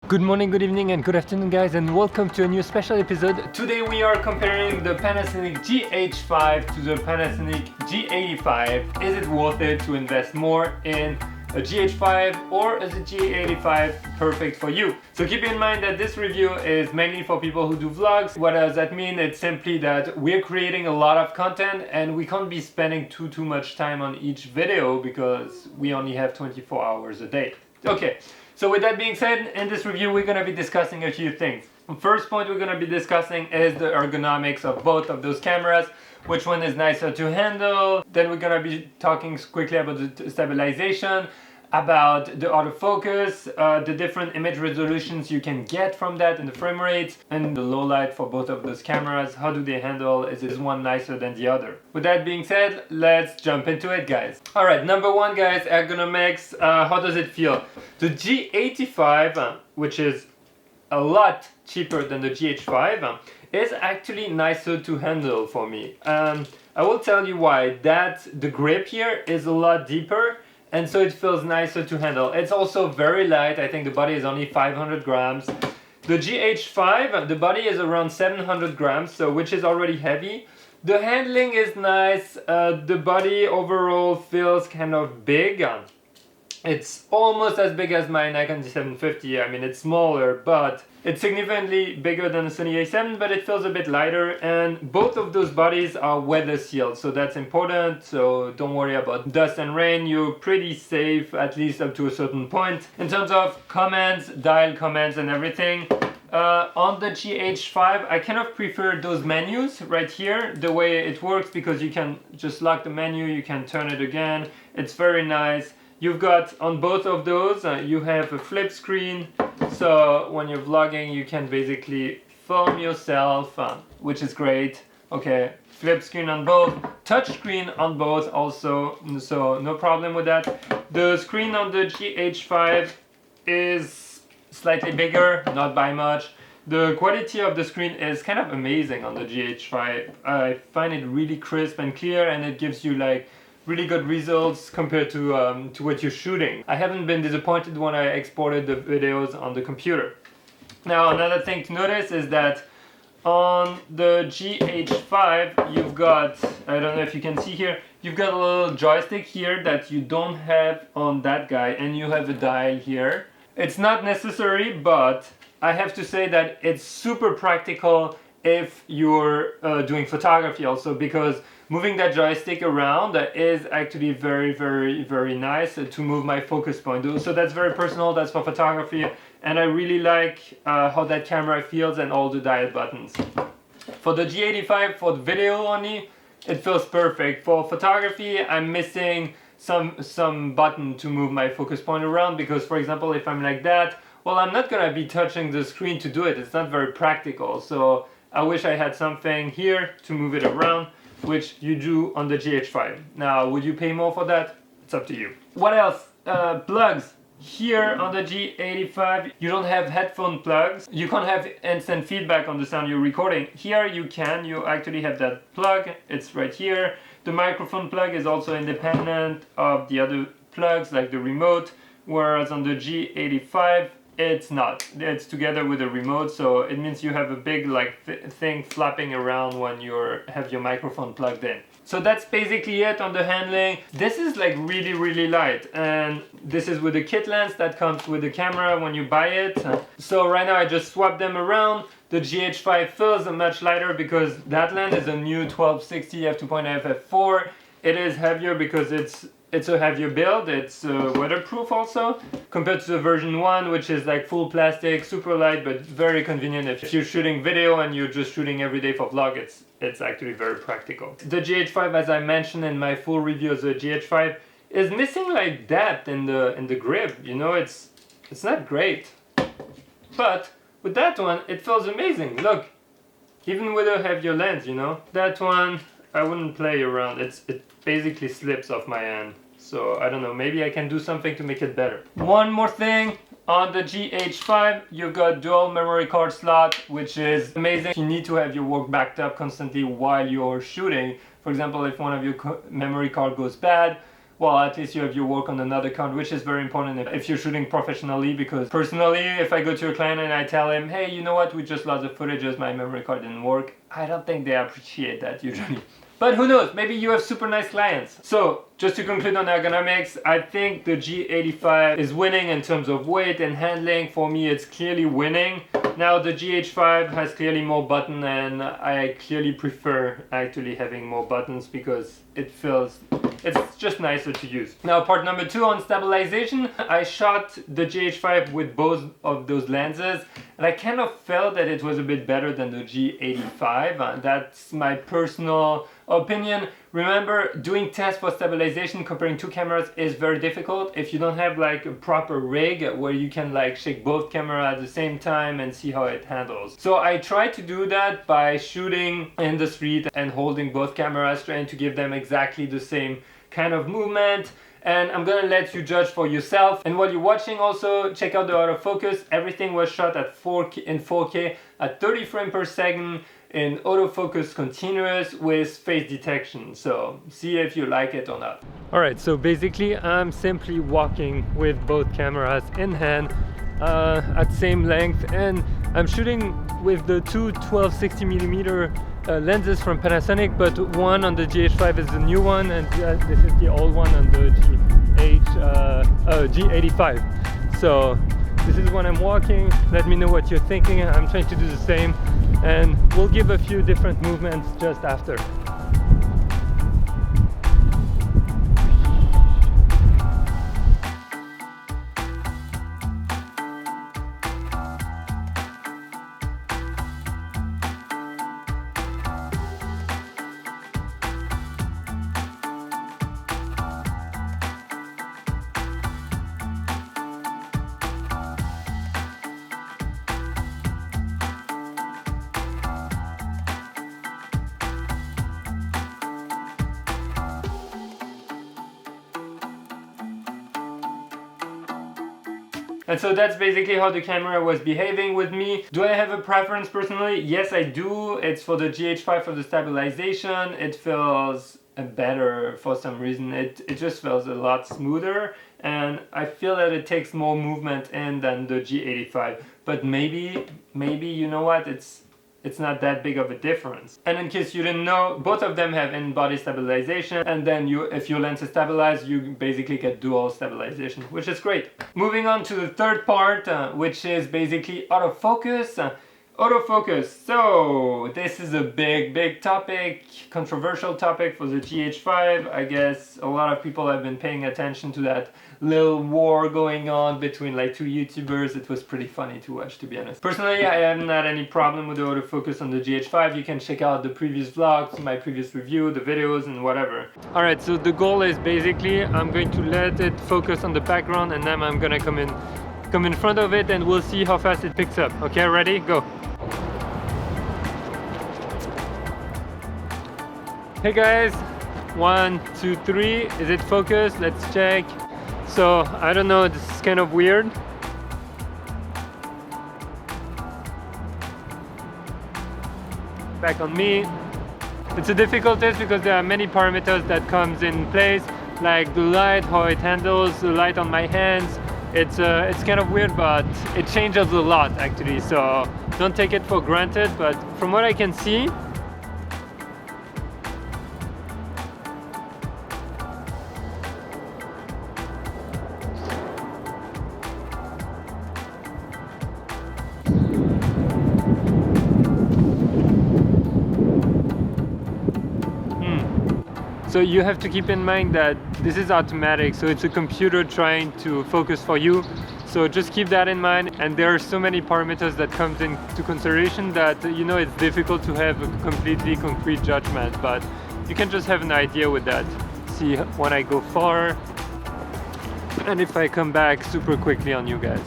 Good morning, good evening and good afternoon guys, and welcome to a new special episode. Today we are comparing the Panasonic GH5 to the Panasonic G85. Is it worth it to invest more in a GH5 or is a G85 perfect for you? So keep in mind that this review is mainly for people who do vlogs. What does that mean? It's simply that we're creating a lot of content and we can't be spending too much time on each video because we only have 24 hours a day. Okay. So with that being said, in this review we're going to be discussing a few things. The first point we're going to be discussing is the ergonomics of both of those cameras, which one is nicer to handle. Then we're going to be talking quickly about the stabilization, about the autofocus, the different image resolutions you can get from that and the frame rates, and the low light for both of those cameras. How do they handle? Is one nicer than the other? With that being said, let's jump into it, guys. Alright, number one, guys, ergonomics. How does it feel? The G85, which is a lot cheaper than the GH5, is actually nicer to handle for me. I will tell you why. The grip here is a lot deeper, and so it feels nicer to handle. It's also very light. I think the body is only 500 grams. The GH5, the body is around 700 grams, so which is already heavy. The handling is nice. The body overall feels kind of big. It's almost as big as my Nikon D750. I mean, it's smaller, but it's significantly bigger than the Sony A7, but it feels a bit lighter, and both of those bodies are weather sealed, so that's important. So don't worry about dust and rain. You're pretty safe, at least up to a certain point. In terms of commands, dial commands and everything, on the GH5 I kind of prefer those menus right here, the way it works, because you can just lock the menu, you can turn it again. It's very nice. You've got on both of those, you have a flip screen, so when you're vlogging you can basically film yourself, which is great. Okay, flip screen on both, touch screen on both also, so no problem with that. The screen on the GH5 is slightly bigger, not by much. The quality of the screen is kind of amazing on the GH5. I find it really crisp and clear, and it gives you like really good results compared to what you're shooting. I haven't been disappointed when I exported the videos on the computer. Now another thing to notice is that on the GH5 you've got, I don't know if you can see here, you've got a little joystick here that you don't have on that guy, and you have a dial here. It's not necessary, but I have to say that it's super practical if you're doing photography also, because moving that joystick around is actually very nice to move my focus point. So that's very personal, that's for photography, and I really like how that camera feels and all the dial buttons. For the G85, for the video only, it feels perfect. For photography, I'm missing some button to move my focus point around, because for example if I'm like that, well, I'm not gonna be touching the screen to do it. It's not very practical, so I wish I had something here to move it around, which you do on the GH5. Now, would you pay more for that? It's up to you. What else? Plugs. Here on the G85, you don't have headphone plugs. You can't have instant feedback on the sound you're recording. Here you can. You actually have that plug. It's right here. The microphone plug is also independent of the other plugs, like the remote, whereas on the G85, it's not. It's together with a remote, so it means you have a big like thing flapping around when you have your microphone plugged in. So that's basically it on the handling. This is like really light, and this is with the kit lens that comes with the camera when you buy it. So right now I just swapped them around. The GH5 feels much lighter because that lens is a new 1260 f2.8 f4. It is heavier because it's a heavier build. It's weatherproof also, compared to the version 1, which is like full plastic, super light, but very convenient if you're shooting video and you're just shooting every day for vlog. It's actually very practical. The GH5, as I mentioned in my full review of the GH5, is missing like depth in the grip. You know, it's not great, but with that one it feels amazing. Look, even with a heavier lens, you know, that one I wouldn't play around. It basically slips off my hand. So I don't know, maybe I can do something to make it better. One more thing, on the GH5 you've got dual memory card slot, which is amazing. You need to have your work backed up constantly while you're shooting. For example, if one of your memory card goes bad, well, at least you have your work on another count, which is very important if you're shooting professionally, because personally, if I go to a client and I tell him, hey, you know what, we just lost the footage as my memory card didn't work, I don't think they appreciate that usually. But who knows, maybe you have super nice clients. So just to conclude on ergonomics, I think the G85 is winning in terms of weight and handling. For me, it's clearly winning. Now the GH5 has clearly more buttons, and I clearly prefer actually having more buttons because it's just nicer to use. Now part number 2 on stabilization, I shot the GH5 with both of those lenses and I kind of felt that it was a bit better than the G85. That's my personal opinion. Remember, doing tests for stabilization comparing two cameras is very difficult if you don't have like a proper rig where you can like shake both cameras at the same time and see how it handles. So I try to do that by shooting in the street and holding both cameras, trying to give them exactly the same kind of movement. And I'm gonna let you judge for yourself. And while you're watching, also check out the autofocus. Everything was shot at 4K at 30 frames per second in autofocus continuous with face detection. So see if you like it or not. All right, so basically I'm simply walking with both cameras in hand at same length, and I'm shooting with the two 12-60mm lenses from Panasonic, but one on the GH5 is the new one, and this is the old one on the G85. So this is when I'm walking. Let me know what you're thinking. I'm trying to do the same, and we'll give a few different movements just after. And so that's basically how the camera was behaving with me. Do I have a preference personally? Yes, I do. It's for the GH5 for the stabilization. It feels better for some reason. It just feels a lot smoother, and I feel that it takes more movement in than the G85. But maybe you know what, it's not that big of a difference. And in case you didn't know, both of them have in-body stabilization, and then if your lens is stabilized, you basically get dual stabilization, which is great. Moving on to the third part, which is basically autofocus. Autofocus. So this is a big topic, controversial topic for the GH5. I guess a lot of people have been paying attention to that little war going on between like two YouTubers. It was pretty funny to watch, to be honest. Personally, I haven't had any problem with the autofocus on the GH5. You can check out the previous vlogs, my previous review, the videos and whatever. Alright, so the goal is basically I'm going to let it focus on the background, and then I'm gonna come in front of it and we'll see how fast it picks up. Okay, ready? Go. Hey guys, 1, 2, 3. Is it focused? Let's check. So I don't know, this is kind of weird. Back on me. It's a difficult test because there are many parameters that comes in place, like the light, how it handles the light on my hands. It's kind of weird, but it changes a lot actually, so don't take it for granted. But from what I can see, so you have to keep in mind that this is automatic, so it's a computer trying to focus for you. So just keep that in mind, and there are so many parameters that comes into consideration that, you know, it's difficult to have a completely concrete judgment, but you can just have an idea with that. See when I go far, and if I come back super quickly on you guys.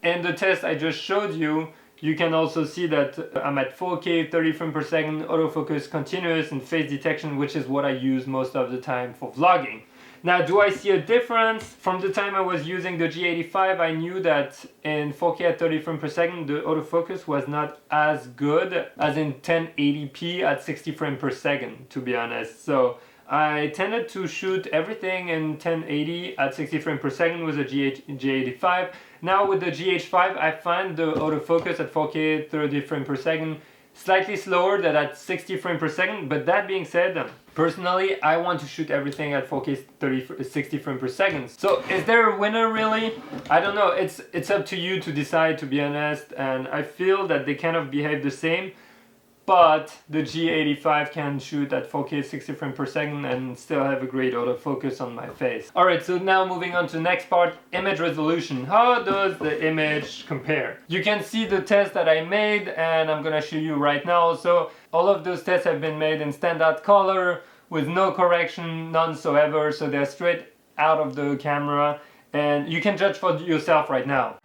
In the test I just showed you, you can also see that I'm at 4K, 30 frames per second, autofocus continuous, and face detection, which is what I use most of the time for vlogging. Now, do I see a difference? From the time I was using the G85, I knew that in 4K at 30 frames per second, the autofocus was not as good as in 1080p at 60 frames per second, to be honest. So I tended to shoot everything in 1080 at 60 frames per second with the G85. Now with the GH5, I find the autofocus at 4K 30 frames per second slightly slower than at 60 frames per second. But that being said, personally, I want to shoot everything at 4K 60 frames per second. So is there a winner really? I don't know. It's up to you to decide, to be honest. And I feel that they kind of behave the same. But the G85 can shoot at 4K 60 frames per second and still have a great autofocus on my face. Alright, so now moving on to the next part, image resolution. How does the image compare? You can see the test that I made and I'm gonna show you right now. So all of those tests have been made in standard color with no correction, none whatsoever. So they're straight out of the camera and you can judge for yourself right now.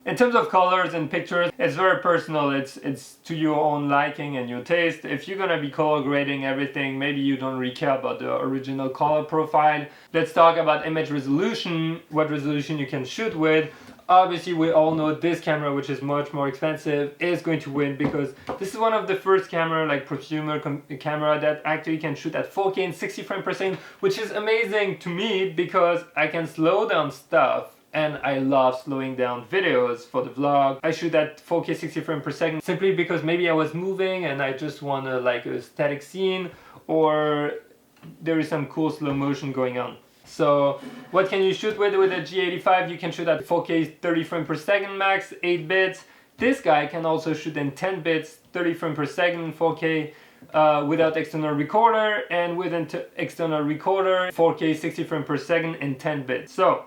In terms of colors and pictures, it's very personal. It's to your own liking and your taste. If you're gonna be color grading everything, maybe you don't really care about the original color profile. Let's talk about image resolution, what resolution you can shoot with. Obviously, we all know this camera, which is much more expensive, is going to win because this is one of the first camera, like prosumer camera, that actually can shoot at 4K and 60 frames per second, which is amazing to me because I can slow down stuff. And I love slowing down videos for the vlog. I shoot at 4K 60 frames per second simply because maybe I was moving and I just want like a static scene, or there is some cool slow motion going on. So what can you shoot with a G85? You can shoot at 4K 30 frames per second max, 8 bits. This guy can also shoot in 10 bits, 30 frames per second, 4K without external recorder, and with an external recorder, 4K 60 frames per second in 10 bits. So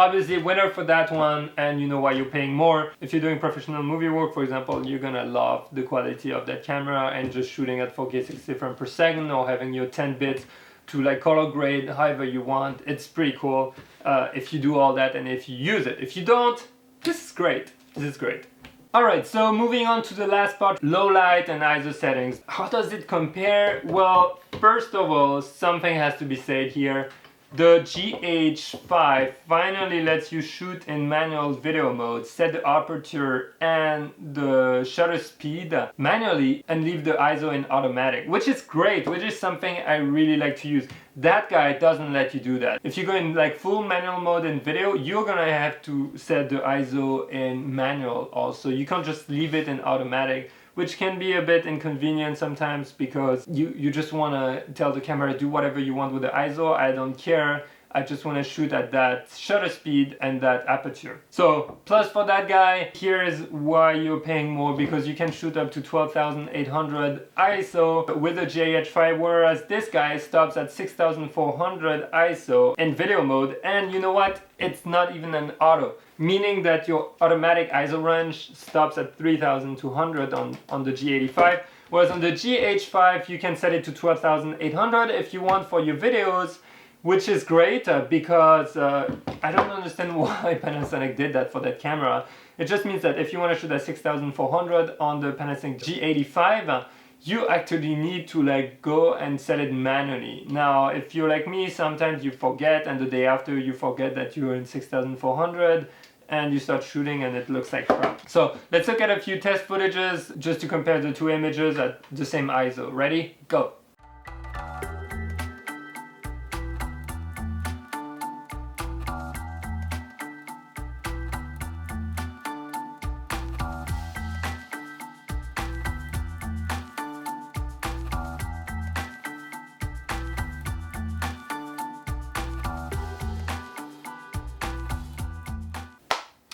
obviously winner for that one, and you know why you're paying more. If you're doing professional movie work, for example, you're gonna love the quality of that camera and just shooting at 4K 60 frames per second or having your 10 bits to like color grade however you want. It's pretty cool if you do all that and if you use it. If you don't, this is great. This is great. Alright, so moving on to the last part, low light and ISO settings. How does it compare? Well, first of all, something has to be said here. The GH5 finally lets you shoot in manual video mode, set the aperture and the shutter speed manually and leave the ISO in automatic, which is great, which is something I really like to use. That guy doesn't let you do that. If you go in like full manual mode in video, you're gonna have to set the ISO in manual also. You can't just leave it in automatic, which can be a bit inconvenient sometimes because you just want to tell the camera do whatever you want with the ISO. I don't care. I just want to shoot at that shutter speed and that aperture. So plus for that guy, here is why you're paying more, because you can shoot up to 12,800 ISO with the GH5, whereas this guy stops at 6,400 ISO in video mode. And you know what? It's not even an auto, meaning that your automatic ISO range stops at 3,200 on the G85, whereas on the GH5 you can set it to 12,800 if you want for your videos, which is great because I don't understand why Panasonic did that for that camera. It just means that if you want to shoot at 6,400 on the Panasonic G85, you actually need to like go and set it manually. Now, if you're like me, sometimes you forget, and the day after you forget that you're in 6,400 and you start shooting and it looks like crap. So let's look at a few test footages just to compare the two images at the same ISO. Ready? Go!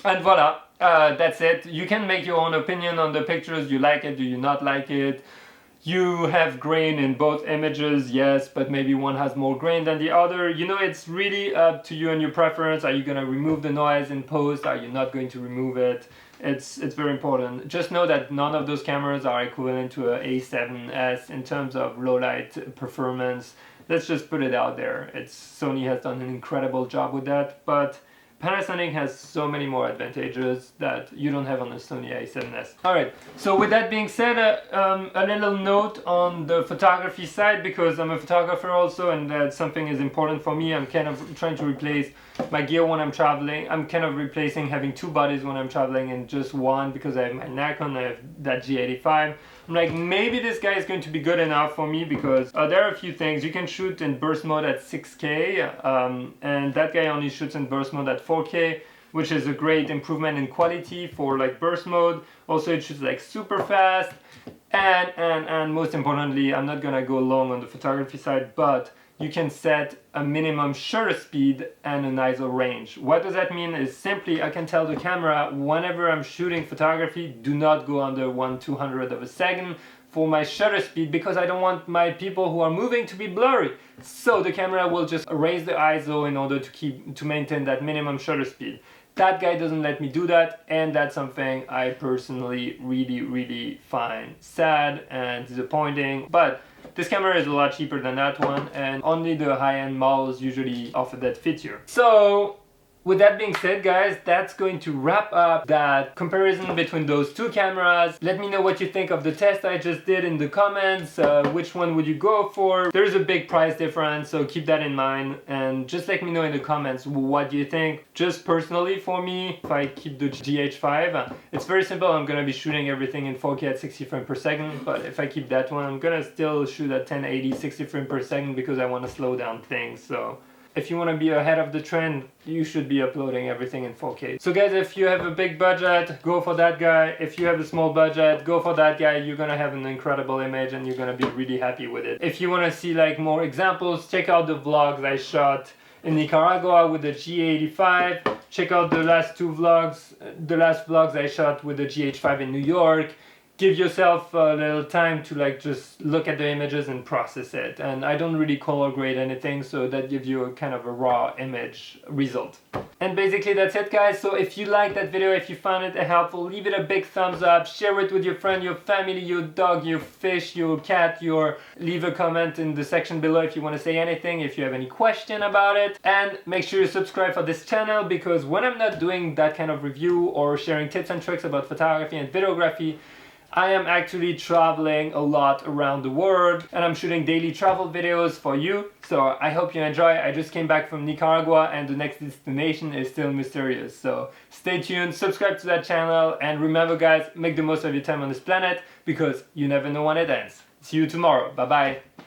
And voila, that's it. You can make your own opinion on the pictures. You like it, do you not like it? You have grain in both images, yes, but maybe one has more grain than the other. You know, it's really up to you and your preference. Are you going to remove the noise in post? Are you not going to remove it? It's very important. Just know that none of those cameras are equivalent to a A7S in terms of low light performance. Let's just put it out there. Sony has done an incredible job with that, but Panasonic has so many more advantages that you don't have on the Sony a7S. Alright, so with that being said, a little note on the photography side, because I'm a photographer also and that something is important for me. I'm kind of trying to replace my gear when I'm traveling. I'm kind of replacing having two bodies when I'm traveling and just one, because I have my Nikon, I have that G85. I'm like, maybe this guy is going to be good enough for me, because there are a few things. You can shoot in burst mode at 6K, and that guy only shoots in burst mode at 4K, which is a great improvement in quality for like burst mode. Also, it shoots like super fast, and most importantly, I'm not gonna go long on the photography side, but you can set a minimum shutter speed and an ISO range. What does that mean is simply I can tell the camera whenever I'm shooting photography, do not go under 1/200 of a second for my shutter speed, because I don't want my people who are moving to be blurry. So the camera will just raise the ISO in order to maintain that minimum shutter speed. That guy doesn't let me do that, and that's something I personally really find sad and disappointing. But this camera is a lot cheaper than that one, and only the high-end models usually offer that feature. So with that being said, guys, that's going to wrap up that comparison between those two cameras. Let me know what you think of the test I just did in the comments. Which one would you go for? There's a big price difference, so keep that in mind, and just let me know in the comments what do you think. Just personally for me, if I keep the GH5, it's very simple. I'm gonna be shooting everything in 4K at 60 frames per second, but if I keep that one, I'm gonna still shoot at 1080 60 frames per second, because I want to slow down things. So if you want to be ahead of the trend, you should be uploading everything in 4K. So guys, if you have a big budget, go for that guy. If you have a small budget, go for that guy. You're gonna have an incredible image and you're gonna be really happy with it. If you want to see like more examples, check out the vlogs I shot in Nicaragua with the G85. Check out the last two vlogs, the last vlogs I shot with the GH5 in New York. Give yourself a little time to like just look at the images and process it. And I don't really color grade anything, so that gives you a kind of a raw image result. And basically that's it, guys. So if you liked that video, if you found it helpful, leave it a big thumbs up, share it with your friend, your family, your dog, your fish, your cat, leave a comment in the section below if you want to say anything, if you have any question about it. And make sure you subscribe for this channel, because when I'm not doing that kind of review or sharing tips and tricks about photography and videography, I am actually traveling a lot around the world, and I'm shooting daily travel videos for you. So I hope you enjoy. I just came back from Nicaragua and the next destination is still mysterious. So stay tuned, subscribe to that channel, and remember guys, make the most of your time on this planet, because you never know when it ends. See you tomorrow. Bye bye.